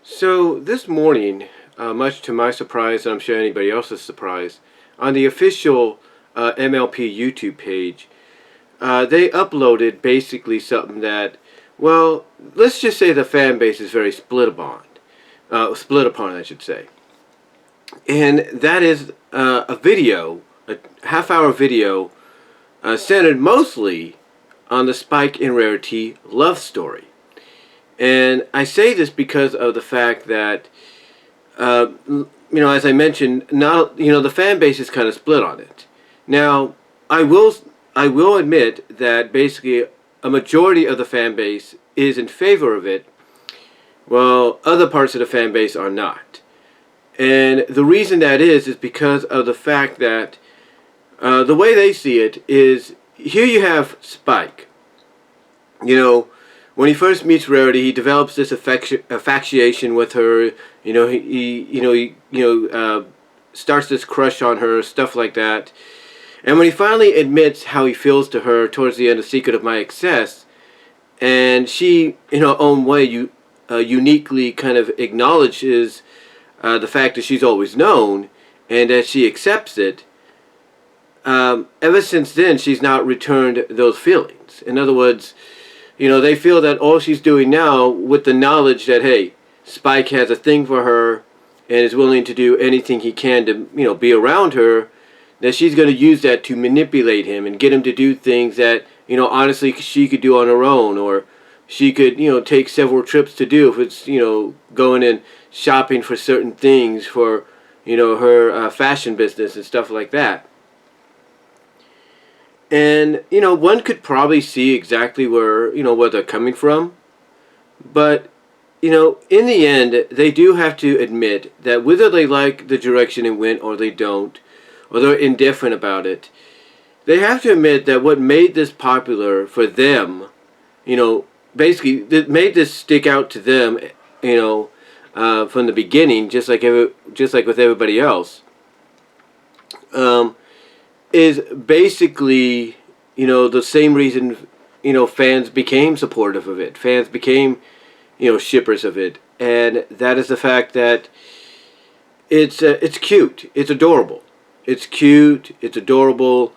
So this morning, much to my surprise, and I'm sure anybody else's surprise, on the official MLP YouTube page, they uploaded basically something that, well, let's just say the fan base is very split upon, I should say, and that is a video, a half-hour video, centered mostly on the Spike and Rarity love story. And I say this because of the fact that, as I mentioned, the fan base is kind of split on it. Now, I will admit that basically a majority of the fan base is in favor of it, while other parts of the fan base are not. And the reason that is because of the fact that the way they see it is, here you have Spike. When he first meets Rarity, he develops this affection with her. He starts this crush on her, stuff like that. And when he finally admits how he feels to her towards the end of Secret of My Excess, and she, in her own way, uniquely kind of acknowledges the fact that she's always known, and that she accepts it, ever since then, she's not returned those feelings. In other words, they feel that all she's doing now, with the knowledge that, hey, Spike has a thing for her and is willing to do anything he can to, be around her, that she's going to use that to manipulate him and get him to do things that, honestly she could do on her own, or she could, take several trips to do if it's, going and shopping for certain things for, her fashion business and stuff like that. And, one could probably see exactly where they're coming from. But, in the end, they do have to admit that whether they like the direction it went or they don't, or they're indifferent about it, they have to admit that what made this popular for them, basically, that made this stick out to them, from the beginning, just like with everybody else, is basically, the same reason, fans became supportive of it. Fans became, shippers of it. And that is the fact that it's cute. It's adorable. It's cute. It's adorable.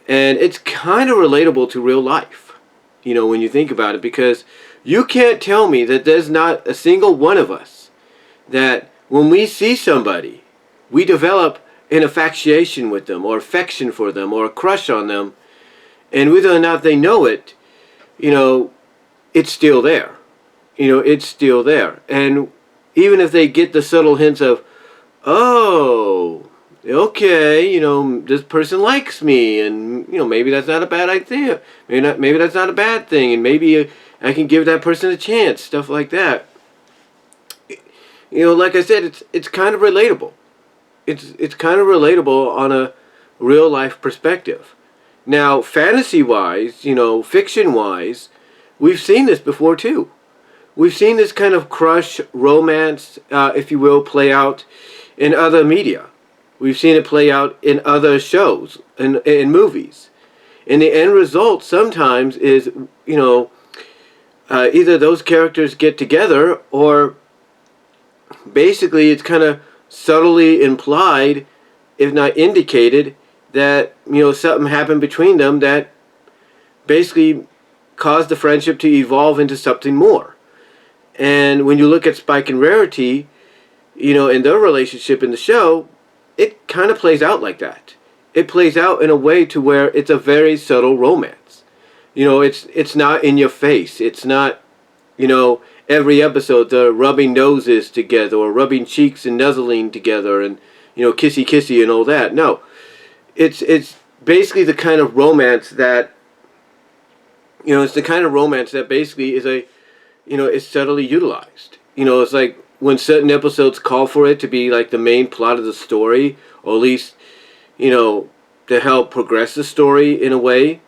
And it's kind of relatable to real life, when you think about it. Because you can't tell me that there's not a single one of us that when we see somebody, we develop an infatuation with them, or affection for them, or a crush on them, and whether or not they know it, it's still there. It's still there. And even if they get the subtle hints of, oh, okay, this person likes me, and maybe that's not a bad idea. Maybe that's not a bad thing, and maybe I can give that person a chance, stuff like that. Like I said, it's kind of relatable. It's kind of relatable on a real life perspective. Now, fantasy-wise, fiction-wise, we've seen this before too. We've seen this kind of crush, romance, if you will, play out in other media. We've seen it play out in other shows, in movies. And the end result sometimes is, either those characters get together, or basically it's kind of subtly implied, if not indicated, that something happened between them that basically caused the friendship to evolve into something more. And when you look at Spike and Rarity, in their relationship in the show, it kind of plays out like that. It plays out in a way to where it's a very subtle romance. It's not in your face. It's not, every episode they're rubbing noses together, or rubbing cheeks and nuzzling together, and kissy kissy and all that. No, it's basically the kind of romance that basically is is subtly utilized. It's like when certain episodes call for it to be like the main plot of the story, or at least to help progress the story in a way,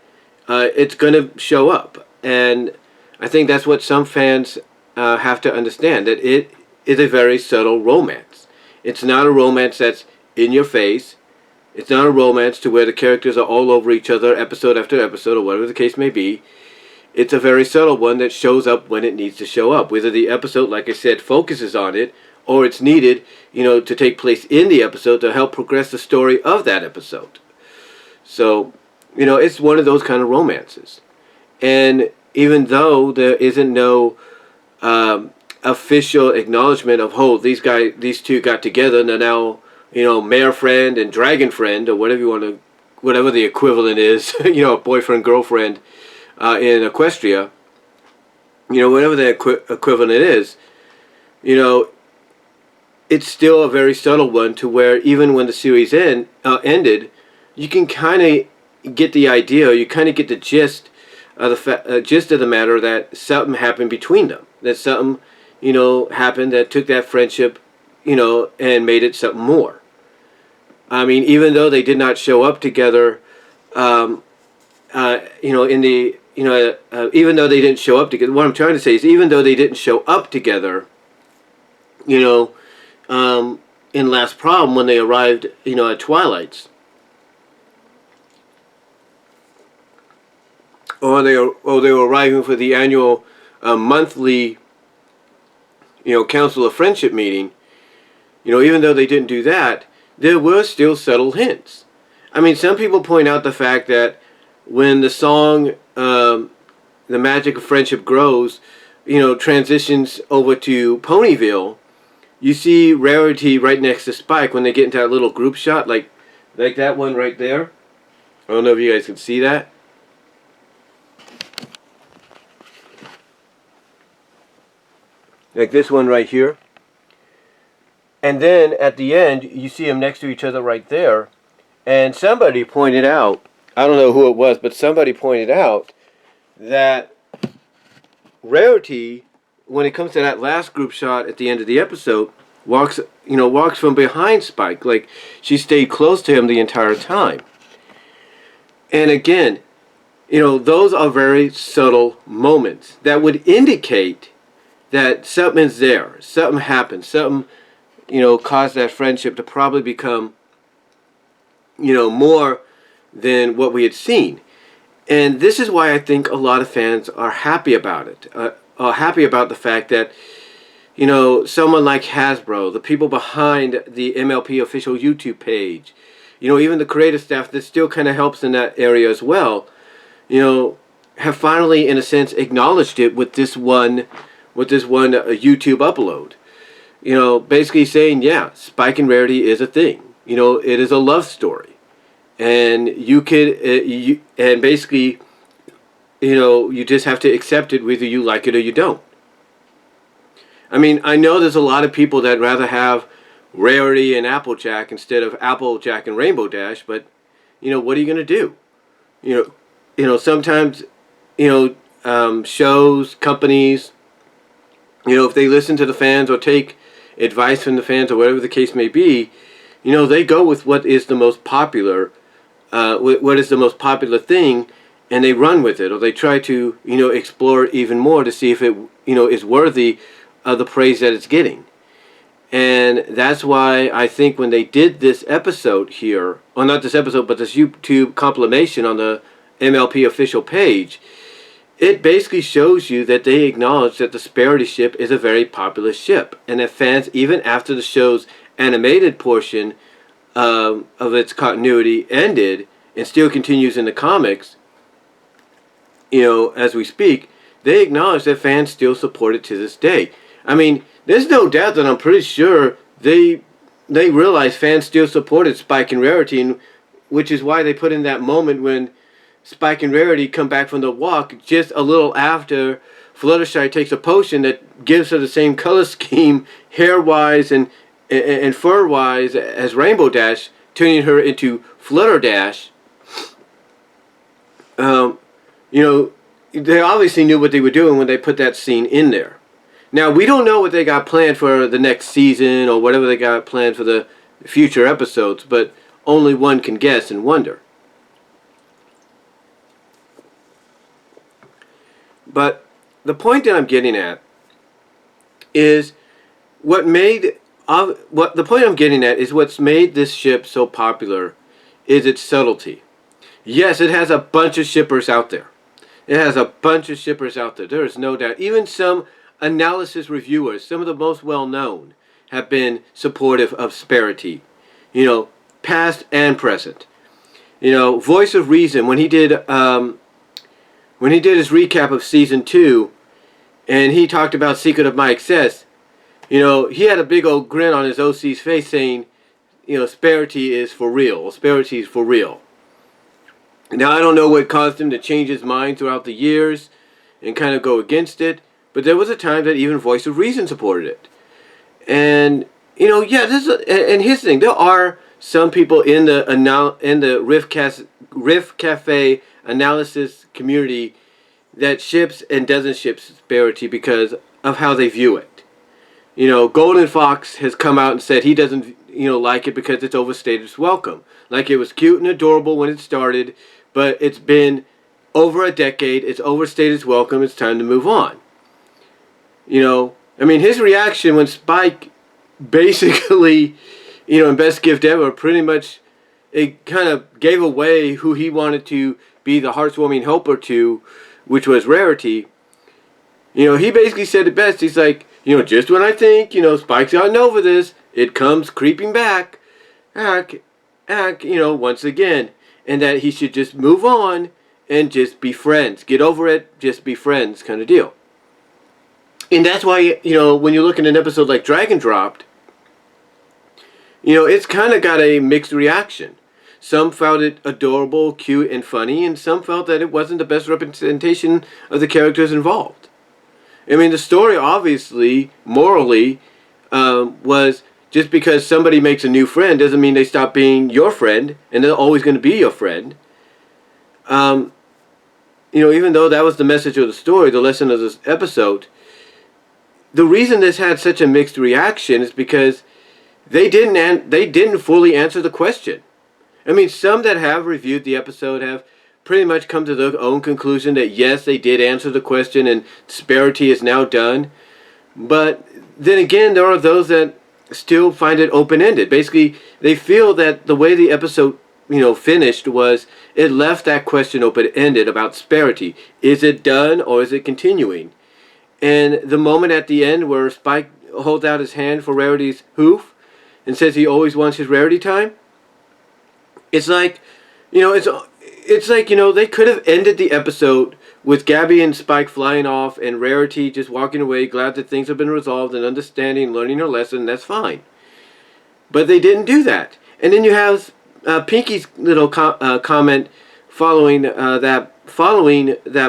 it's going to show up. And I think that's what some fans have to understand, that it is a very subtle romance. It's not a romance that's in your face. It's not a romance to where the characters are all over each other episode after episode, or whatever the case may be. it's a very subtle one that shows up when it needs to show up. Whether the episode, like I said, focuses on it, or it's needed, to take place in the episode to help progress the story of that episode. So, it's one of those kind of romances. And even though there isn't no official acknowledgement of, these two got together and they're now, mare friend and dragon friend, or whatever the equivalent is, boyfriend, girlfriend, in Equestria, whatever the equivalent is, it's still a very subtle one, to where even when the series ended, you can kind of get the idea, you kind of get the gist of the matter, that something happened between them, that something, happened that took that friendship, and made it something more. I mean, even though they did not show up together, even though they didn't show up together, what I'm trying to say is, even though they didn't show up together, in Last Prom, when they arrived, at Twilight's, or they were arriving for the annual monthly, Council of Friendship meeting, even though they didn't do that, there were still subtle hints. I mean, some people point out the fact that when the song "The Magic of Friendship Grows," transitions over to Ponyville, you see Rarity right next to Spike when they get into that little group shot, like that one right there. I don't know if you guys can see that. Like this one right here. And then at the end, you see them next to each other right there. And somebody pointed out, I don't know who it was, but somebody pointed out that Rarity, when it comes to that last group shot at the end of the episode, walks from behind Spike, like she stayed close to him the entire time. And again, those are very subtle moments that would indicate that something's there, something happened, something, caused that friendship to probably become, more than what we had seen. And this is why I think a lot of fans are happy about it, are happy about the fact that, someone like Hasbro, the people behind the MLP official YouTube page, even the creative staff that still kind of helps in that area as well, have finally, in a sense, acknowledged it with this one YouTube upload. Basically saying, yeah, Spike and Rarity is a thing. It is a love story, and you basically, you just have to accept it whether you like it or you don't. I mean, I know there's a lot of people that rather have Rarity and Applejack instead of Applejack and Rainbow Dash, but what are you gonna do? Sometimes shows, companies, if they listen to the fans or take advice from the fans or whatever the case may be, they go with what is the most popular, what is the most popular thing, and they run with it, or they try to, explore even more to see if it, is worthy of the praise that it's getting. And that's why I think when they did this episode here, or not this episode, but this YouTube compilation on the MLP official page, it basically shows you that they acknowledge that the Sparity ship is a very popular ship, and that fans, even after the show's animated portion of its continuity ended, and still continues in the comics, as we speak, they acknowledge that fans still support it to this day. I mean, there's no doubt that I'm pretty sure they realize fans still supported Spike and Rarity, and which is why they put in that moment when Spike and Rarity come back from the walk just a little after Fluttershy takes a potion that gives her the same color scheme, hair-wise and fur-wise, as Rainbow Dash, turning her into Flutter Dash. They obviously knew what they were doing when they put that scene in there. Now, we don't know what they got planned for the next season or whatever they got planned for the future episodes, but only one can guess and wonder. But the point that I'm getting at is what's made this ship so popular is its subtlety. Yes, it has a bunch of shippers out there. It has a bunch of shippers out there. There is no doubt. Even some analysis reviewers, some of the most well-known, have been supportive of Sparity. You know, past and present. You know, Voice of Reason, when he did his recap of season 2, and he talked about Secret of My Excess, you know, he had a big old grin on his OC's face saying, you know, Sparity is for real. Sparity is for real. Now, I don't know what caused him to change his mind throughout the years and kind of go against it, but there was a time that even Voice of Reason supported it. And, you know, yeah, and here's the thing. There are some people in the Riff Cafe analysis community that ships and doesn't ship Sparity because of how they view it. You know, Golden Fox has come out and said he doesn't, you know, like it because it's overstayed its welcome. Like, it was cute and adorable when it started, but it's been over a decade. It's overstayed its welcome. It's time to move on. You know, I mean, his reaction when Spike basically, you know, in Best Gift Ever, pretty much it kind of gave away who he wanted to be the heartwarming helper to, which was Rarity. You know, he basically said it best. He's like, you know, just when I think, you know, Spike's gotten over this, it comes creeping back, you know, once again. And that he should just move on and just be friends. Get over it, just be friends kind of deal. And that's why, you know, when you look at an episode like Dragon Dropped, you know, it's kind of got a mixed reaction. Some found it adorable, cute, and funny, and some felt that it wasn't the best representation of the characters involved. I mean, the story, obviously, morally, was just because somebody makes a new friend doesn't mean they stop being your friend, and they're always going to be your friend. You know, even though that was the message of the story, the lesson of this episode, the reason this had such a mixed reaction is because they didn't fully answer the question. I mean, some that have reviewed the episode have pretty much come to their own conclusion that yes, they did answer the question and Sparity is now done. But then again, there are those that still find it open-ended. Basically, they feel that the way the episode, you know, finished was it left that question open-ended about Sparity. Is it done or is it continuing? And the moment at the end where Spike holds out his hand for Rarity's hoof and says he always wants his Rarity time, it's like, you know, it's like, you know, they could have ended the episode with Gabby and Spike flying off and Rarity just walking away, glad that things have been resolved and understanding, learning her lesson. That's fine. But they didn't do that. And then you have Pinky's little comment following that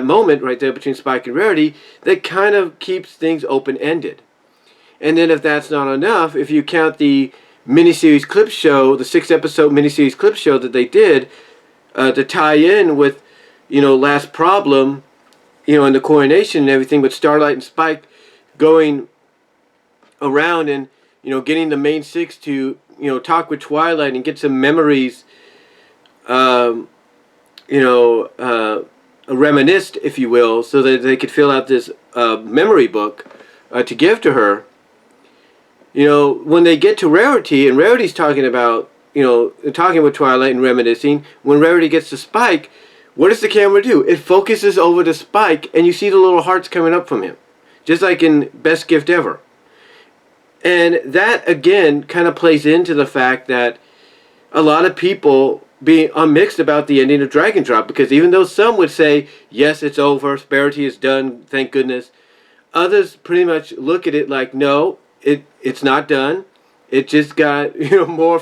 moment right there between Spike and Rarity that kind of keeps things open-ended. And then if that's not enough, if you count the miniseries clip show, the 6-episode miniseries clip show that they did to tie in with, you know, Last Problem, you know, and the coronation and everything, with Starlight and Spike going around and, you know, getting the main six to, you know, talk with Twilight and get some memories, reminisced, if you will, so that they could fill out this memory book to give to her. You know, when they get to Rarity, and Rarity's talking about, you know, talking with Twilight and reminiscing, when Rarity gets to Spike, what does the camera do? It focuses over to Spike, and you see the little hearts coming up from him. Just like in Best Gift Ever. And that, again, kind of plays into the fact that a lot of people are mixed about the ending of Dragon Drop, because even though some would say, yes, it's over, Sparity is done, thank goodness, others pretty much look at it like, no, it's not done. It just got, you know, more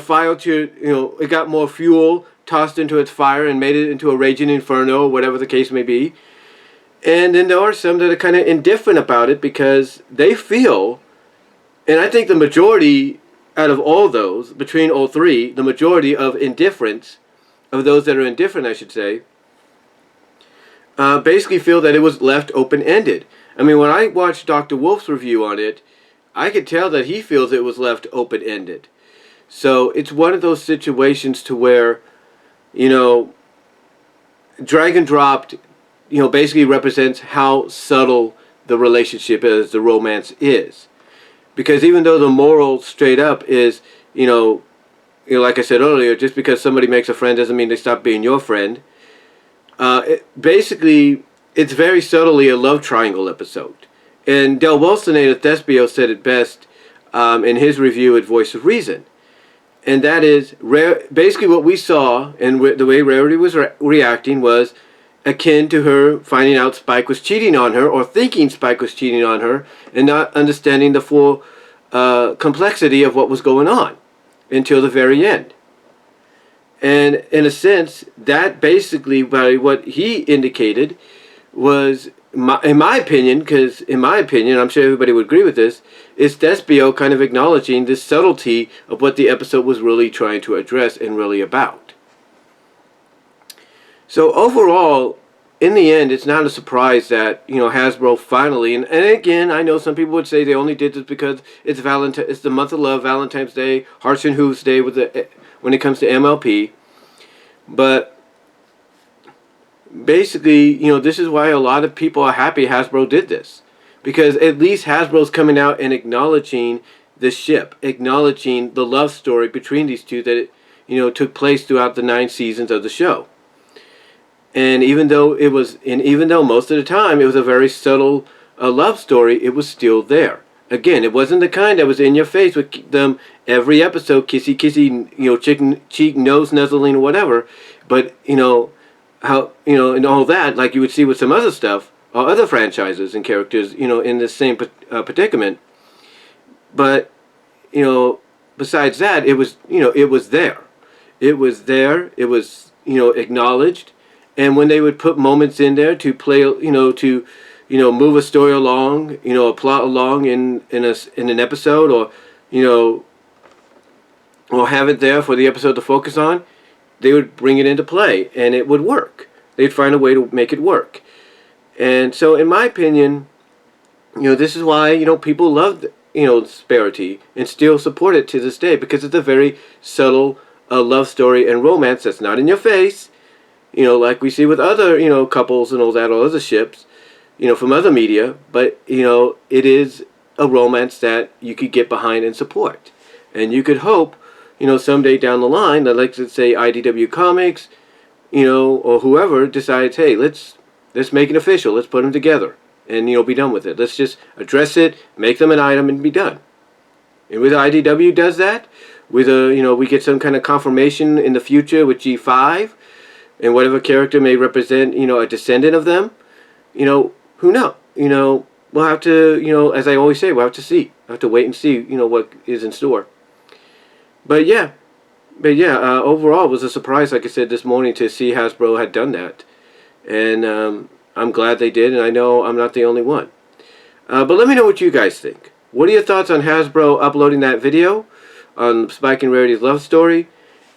fire to, you know, it got more fuel tossed into its fire and made it into a raging inferno, or whatever the case may be. And then there are some that are kind of indifferent about it because they feel, and I think the majority out of all those, between all three, the majority of indifference, of those that are indifferent, I should say, basically feel that it was left open-ended. I mean, when I watched Dr. Wolf's review on it, I could tell that he feels it was left open-ended. So it's one of those situations to where, you know, Dragon Dropped, you know, basically represents how subtle the relationship is, the romance is. Because even though the moral straight up is, you know, like I said earlier, just because somebody makes a friend doesn't mean they stop being your friend. Basically, it's very subtly a love triangle episode. And Del Bolsonator Thespio said it best in his review at Voice of Reason. And that is, basically what we saw and the way Rarity was reacting was akin to her finding out Spike was cheating on her, or thinking Spike was cheating on her, and not understanding the full complexity of what was going on until the very end. And in a sense, that basically, by what he indicated, was, in my opinion, because in my opinion, I'm sure everybody would agree with this, is Thespio kind of acknowledging the subtlety of what the episode was really trying to address and really about. So overall, in the end, it's not a surprise that, Hasbro finally, and again, I know some people would say they only did this because it's it's the month of love, Valentine's Day, Hearts and Hooves Day when it comes to MLP. But basically, this is why a lot of people are happy Hasbro did this. Because at least Hasbro's coming out and acknowledging the ship, acknowledging the love story between these two that, took place throughout the 9 seasons of the show. And even though most of the time it was a very subtle love story, it was still there. Again, it wasn't the kind that was in your face with them every episode, kissy kissy, cheek nose nuzzling or whatever. But how and all that, like you would see with some other stuff or other franchises and characters, in the same predicament. But besides that, it was it was there. It was there. It was acknowledged. And when they would put moments in there to play, to move a story along, a plot along in an episode, or or have it there for the episode to focus on, they would bring it into play, and it would work. They'd find a way to make it work. And so, in my opinion, this is why people love Sparity and still support it to this day, because it's a very subtle love story and romance that's not in your face. Like we see with other, couples and all that, or other ships, from other media. But, it is a romance that you could get behind and support. And you could hope, someday down the line, that, like, let's say IDW Comics, or whoever decides, hey, let's make it official. Let's put them together and, be done with it. Let's just address it, make them an item, and be done. And with IDW does that, with we get some kind of confirmation in the future with G5, and whatever character may represent, a descendant of them, who knows? We'll have to, as I always say, we'll have to see. We'll have to wait and see, what is in store. But yeah, overall, it was a surprise, like I said, this morning to see Hasbro had done that. And I'm glad they did, and I know I'm not the only one. But let me know what you guys think. What are your thoughts on Hasbro uploading that video on Spike and Rarity's love story?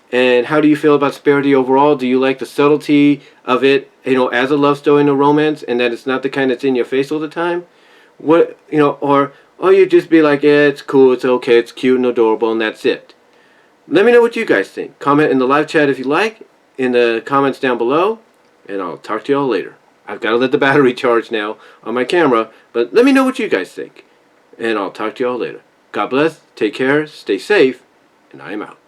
And how do you feel about Sparity overall? Do you like the subtlety of it, as a love story and a romance, and that it's not the kind that's in your face all the time? What, or you just be like, yeah, it's cool, it's okay, it's cute and adorable, and that's it. Let me know what you guys think. Comment in the live chat if you like, in the comments down below, and I'll talk to y'all later. I've got to let the battery charge now on my camera, but let me know what you guys think, and I'll talk to y'all later. God bless, take care, stay safe, and I am out.